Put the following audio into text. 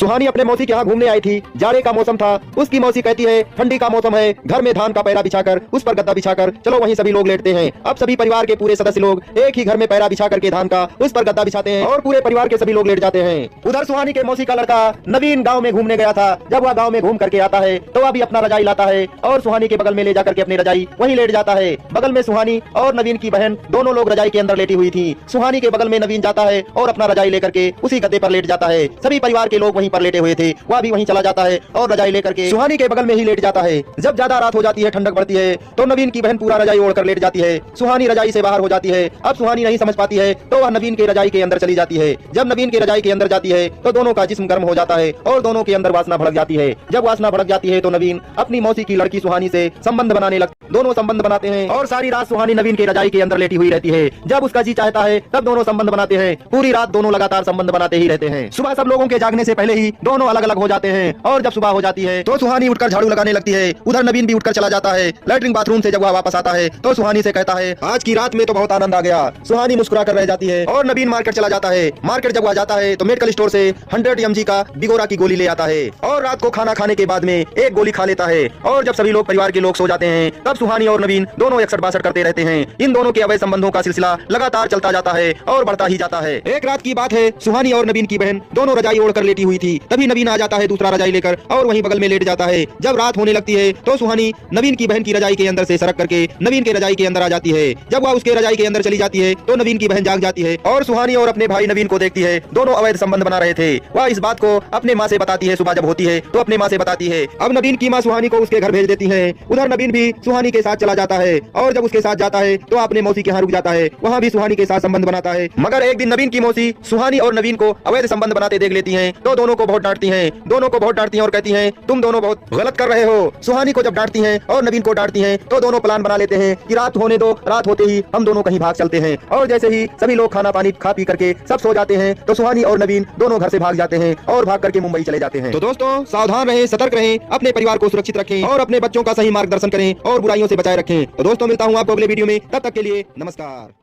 सुहानी अपने मौसी के यहाँ घूमने आई थी। जाड़े का मौसम था। उसकी मौसी कहती है ठंडी का मौसम है, घर में धान का पैरा बिछाकर उस पर गद्दा बिछाकर चलो वहीं सभी लोग लेटते हैं। अब सभी परिवार के पूरे सदस्य लोग एक ही घर में पैरा बिछा करके धान का उस पर गद्दा बिछाते हैं और पूरे परिवार के सभी लोग लेट जाते हैं। उधर सुहानी के मौसी का लड़का नवीन गाँव में घूमने गया था। जब वह गाँव में घूम करके आता है तो वह भी अपना रजाई लाता है और सुहानी के बगल में ले जाकर के अपनी रजाई वहीं लेट जाता है। बगल में सुहानी और नवीन की बहन दोनों लोग रजाई के अंदर लेटी हुई थी। सुहानी के बगल में नवीन जाता है और अपना रजाई लेकर के उसी गद्दे पर लेट जाता है। सभी परिवार के लोग वहीं पर लेटे हुए थे। वह भी वहीं चला जाता है और रजाई लेकर के सुहानी के बगल में ही लेट जाता है। जब ज्यादा रात हो जाती है, ठंडक बढ़ती है, तो नवीन की बहन पूरा रजाई ओढ़कर लेट जाती है। सुहानी रजाई से बाहर हो जाती है। अब सुहानी नहीं समझ पाती है तो वह नवीन के रजाई के अंदर चली जाती है। जब नवीन के रजाई के अंदर जाती है तो दोनों का जिस्म गर्म हो जाता है और दोनों के अंदर वासना भड़क जाती है। जब वासना भड़क जाती है तो नवीन अपनी मौसी की लड़की सुहानी से संबंध बनाने लगता। दोनों संबंध बनाते हैं और सारी रात सुहानी नवीन के रजाई के अंदर लेटी हुई रहती है। जब उसका जी चाहता है तब दोनों संबंध बनाते हैं। पूरी रात दोनों लगातार संबंध बनाते ही रहते हैं। सुबह सब लोगों के जागने से पहले ही दोनों अलग अलग हो जाते हैं और जब सुबह हो जाती है तो सुहानी उठकर झाड़ू लगाने लगती है। उधर नवीन भी उठकर चला जाता है। लैट्रिन बाथरूम से जब वह वापस आता है तो सुहानी से कहता है आज की रात में तो बहुत आनंद आ गया। सुहानी मुस्कुरा कर रह जाती है और नवीन मार्केट चला जाता है। मार्केट जब वह जाता है तो मेडिकल स्टोर से 100 mg का बिगोरा की गोली ले आता है और रात को खाना खाने के बाद में एक गोली खा लेता है। और जब सभी लोग परिवार के लोग सो जाते हैं तब सुहानी और नवीन दोनों 61-62 करते रहते हैं। इन दोनों के अवैध संबंधों का सिलसिला लगातार चलता जाता है और बढ़ता ही जाता है। एक रात की बात है, सुहानी और नवीन की बहन दोनों रजाई ओढ़कर लेटी हुई थी। तभी नवीन आ जाता है दूसरा रजाई लेकर और वहीं बगल में लेट जाता है। जब रात होने लगती है तो सुहानी नवीन की बहन की रजाई के अंदर से सरक करके नवीन के रजाई के अंदर आ जाती है। जब वह उसके रजाई के अंदर चली जाती है तो नवीन की बहन जाग जाती है और सुहानी और अपने भाई नवीन को देखती है। दोनों अवैध संबंध बना रहे थे। वह इस बात को अपने माँ से बताती है। सुबह जब होती है तो अपने माँ से बताती है। अब नवीन की माँ सुहानी को उसके घर भेज देती है। उधर नवीन भी सुहानी के साथ चला जाता है और जब उसके साथ जाता है तो अपने मौसी के यहाँ रुक जाता है। वहाँ भी सुहानी के साथ संबंध बनाता है। मगर एक दिन नवीन की मौसी सुहानी और नवीन को अवैध संबंध बनाते देख लेती हैं तो दोनों को बहुत डांटती हैं। दोनों को बहुत डांटती हैं और कहती हैं तुम दोनों बहुत गलत कर रहे हो। सुहानी को जब डांटती हैं और नवीन को डांटती हैं तो दोनों प्लान बना लेते हैं कि रात होने दो, रात होते ही हम दोनों कहीं भाग चलते हैं। और जैसे ही सभी लोग खाना पानी खा पी करके सब सो जाते हैं तो सुहानी और नवीन दोनों घर से भाग जाते हैं और भाग करके मुंबई चले जाते हैं। तो दोस्तों सावधान रहें, सतर्क रहें, अपने परिवार को सुरक्षित रखें और अपने बच्चों का सही मार्गदर्शन करें और बुराइयों से बचाए रखें। तो दोस्तों मिलता हूँ आपको अगले वीडियो में, तब तक के लिए नमस्कार।